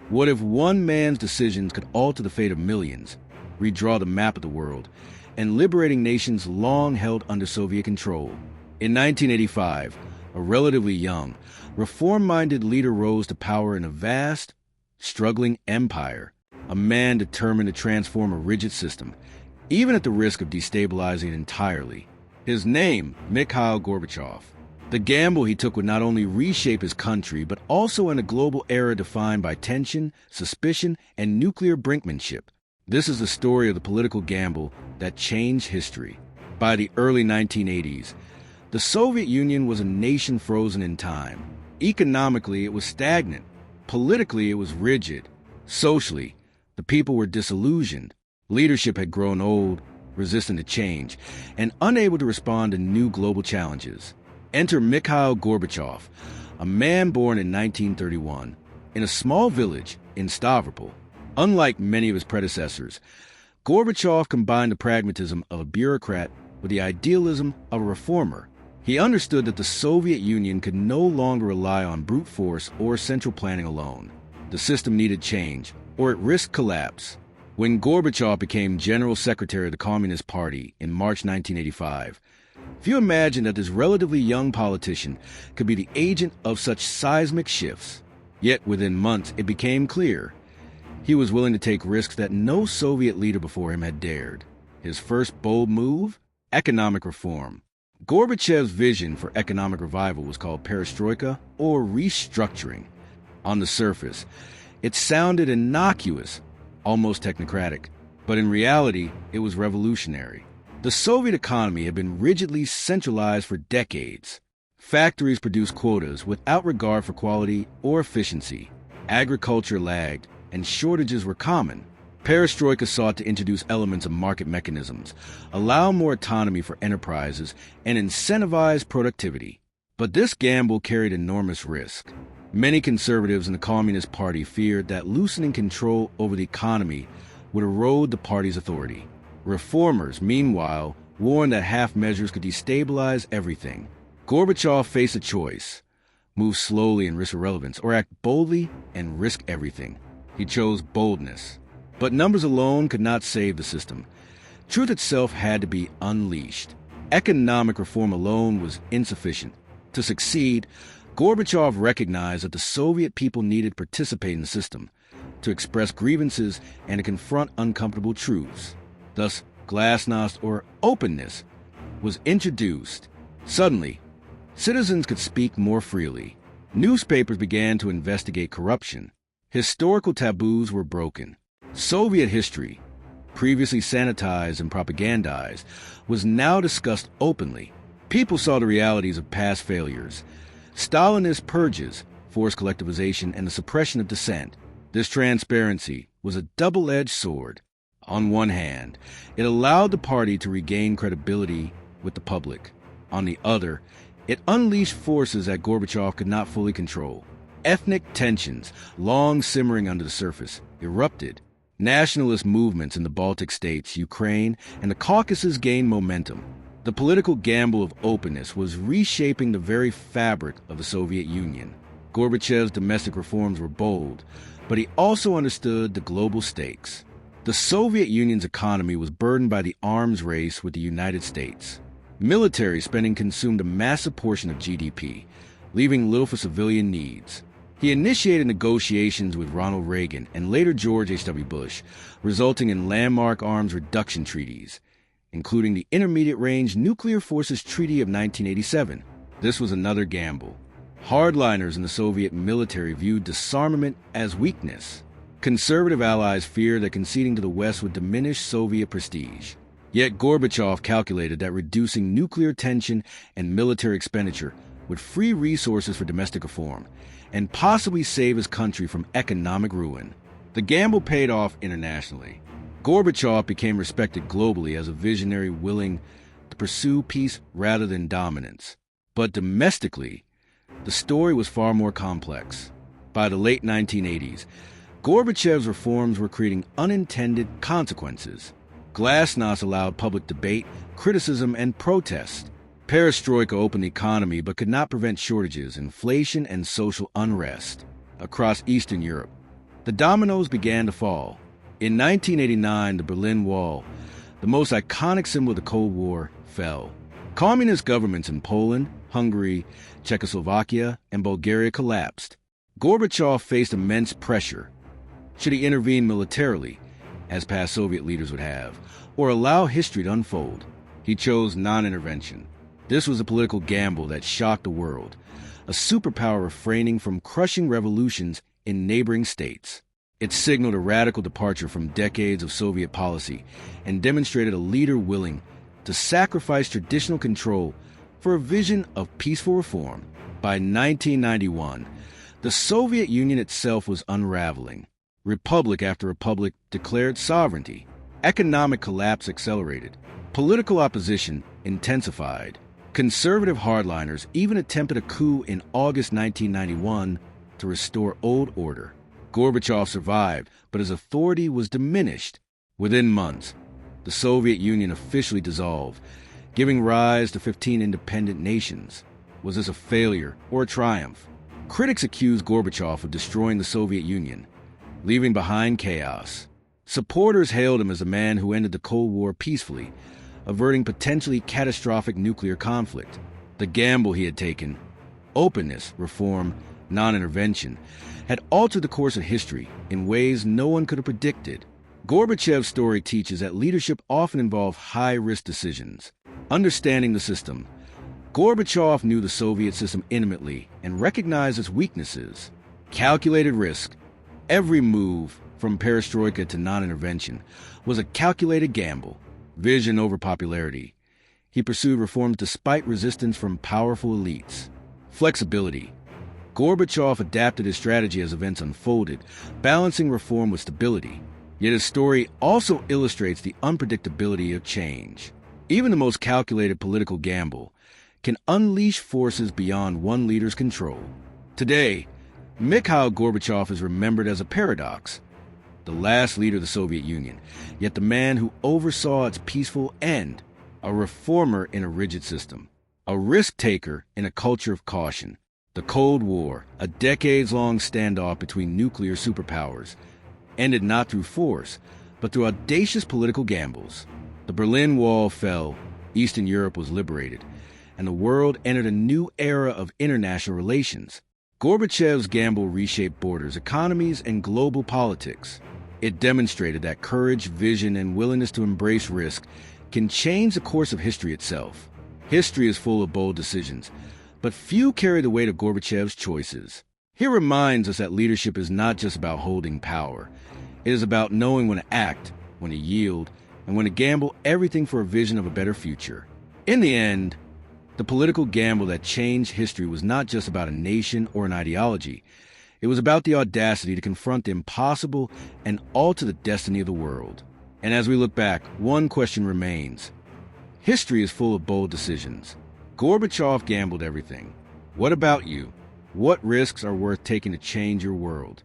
What if one man's decisions could alter the fate of millions, redraw the map of the world, and liberating nations long held under Soviet control? In 1985, a relatively young, reform-minded leader rose to power in a vast, struggling empire, a man determined to transform a rigid system, even at the risk of destabilizing it entirely. His name, Mikhail Gorbachev. The gamble he took would not only reshape his country, but also in a global era defined by tension, suspicion, and nuclear brinkmanship. This is the story of the political gamble that changed history. By the early 1980s, the Soviet Union was a nation frozen in time. Economically, it was stagnant. Politically, it was rigid. Socially, the people were disillusioned. Leadership had grown old, resistant to change, and unable to respond to new global challenges. Enter Mikhail Gorbachev, a man born in 1931, in a small village in Stavropol. Unlike many of his predecessors, Gorbachev combined the pragmatism of a bureaucrat with the idealism of a reformer. He understood that the Soviet Union could no longer rely on brute force or central planning alone. The system needed change, or it risked collapse. When Gorbachev became General Secretary of the Communist Party in March 1985, few imagined that this relatively young politician could be the agent of such seismic shifts. Yet within months, it became clear he was willing to take risks that no Soviet leader before him had dared. His first bold move? Economic reform. Gorbachev's vision for economic revival was called perestroika, or restructuring. On the surface, it sounded innocuous, almost technocratic, but in reality, it was revolutionary. The Soviet economy had been rigidly centralized for decades. Factories produced quotas without regard for quality or efficiency. Agriculture lagged, and shortages were common. Perestroika sought to introduce elements of market mechanisms, allow more autonomy for enterprises, and incentivize productivity. But this gamble carried enormous risk. Many conservatives in the Communist Party feared that loosening control over the economy would erode the party's authority. Reformers, meanwhile, warned that half measures could destabilize everything. Gorbachev faced a choice: move slowly and risk irrelevance, or act boldly and risk everything. He chose boldness. But numbers alone could not save the system. Truth itself had to be unleashed. Economic reform alone was insufficient. To succeed, Gorbachev recognized that the Soviet people needed to participate in the system, to express grievances, and to confront uncomfortable truths. Thus, glasnost, or openness, was introduced. Suddenly, citizens could speak more freely. Newspapers began to investigate corruption. Historical taboos were broken. Soviet history, previously sanitized and propagandized, was now discussed openly. People saw the realities of past failures. Stalinist purges, forced collectivization, and the suppression of dissent. This transparency was a double-edged sword. On one hand, it allowed the party to regain credibility with the public. On the other, it unleashed forces that Gorbachev could not fully control. Ethnic tensions, long simmering under the surface, erupted. Nationalist movements in the Baltic states, Ukraine, and the Caucasus gained momentum. The political gamble of openness was reshaping the very fabric of the Soviet Union. Gorbachev's domestic reforms were bold, but he also understood the global stakes. The Soviet Union's economy was burdened by the arms race with the United States. Military spending consumed a massive portion of GDP, leaving little for civilian needs. He initiated negotiations with Ronald Reagan and later George H.W. Bush, resulting in landmark arms reduction treaties, including the Intermediate Range Nuclear Forces Treaty of 1987. This was another gamble. Hardliners in the Soviet military viewed disarmament as weakness. Conservative allies feared that conceding to the West would diminish Soviet prestige. Yet Gorbachev calculated that reducing nuclear tension and military expenditure would free resources for domestic reform and possibly save his country from economic ruin. The gamble paid off internationally. Gorbachev became respected globally as a visionary willing to pursue peace rather than dominance. But domestically, the story was far more complex. By the late 1980s, Gorbachev's reforms were creating unintended consequences. Glasnost allowed public debate, criticism, and protest. Perestroika opened the economy but could not prevent shortages, inflation, and social unrest. Across Eastern Europe, The dominoes began to fall. In 1989, the Berlin Wall, the most iconic symbol of the Cold War, fell. Communist governments in Poland, Hungary, Czechoslovakia, and Bulgaria collapsed. Gorbachev faced immense pressure. Should he intervene militarily, as past Soviet leaders would have, or allow history to unfold? He chose non-intervention. This was a political gamble that shocked the world, a superpower refraining from crushing revolutions in neighboring states. It signaled a radical departure from decades of Soviet policy and demonstrated a leader willing to sacrifice traditional control for a vision of peaceful reform. By 1991, the Soviet Union itself was unraveling. Republic after republic declared sovereignty. Economic collapse accelerated. Political opposition intensified. Conservative hardliners even attempted a coup in August 1991 to restore old order. Gorbachev survived, but his authority was diminished. Within months, the Soviet Union officially dissolved, giving rise to 15 independent nations. Was this a failure or a triumph? Critics accused Gorbachev of destroying the Soviet Union, leaving behind chaos. Supporters hailed him as a man who ended the Cold War peacefully, averting potentially catastrophic nuclear conflict. The gamble he had taken, openness, reform, non-intervention, had altered the course of history in ways no one could have predicted. Gorbachev's story teaches that leadership often involves high-risk decisions. Understanding the system, Gorbachev knew the Soviet system intimately and recognized its weaknesses. Calculated risk. Every move, from perestroika to non-intervention, was a calculated gamble. Vision over popularity. He pursued reforms despite resistance from powerful elites. Flexibility. Gorbachev adapted his strategy as events unfolded, balancing reform with stability. Yet his story also illustrates the unpredictability of change. Even the most calculated political gamble can unleash forces beyond one leader's control. Today, Mikhail Gorbachev is remembered as a paradox. The last leader of the Soviet Union, yet the man who oversaw its peaceful end, a reformer in a rigid system, a risk-taker in a culture of caution. The Cold War, a decades-long standoff between nuclear superpowers, ended not through force, but through audacious political gambles. The Berlin Wall fell, Eastern Europe was liberated, and the world entered a new era of international relations. Gorbachev's gamble reshaped borders, economies, and global politics. It demonstrated that courage, vision, and willingness to embrace risk can change the course of history itself. History is full of bold decisions, but few carry the weight of Gorbachev's choices. He reminds us that leadership is not just about holding power. It is about knowing when to act, when to yield, and when to gamble everything for a vision of a better future. In the end, the political gamble that changed history was not just about a nation or an ideology. It was about the audacity to confront the impossible and alter the destiny of the world. And as we look back, one question remains. History is full of bold decisions. Gorbachev gambled everything. What about you? What risks are worth taking to change your world?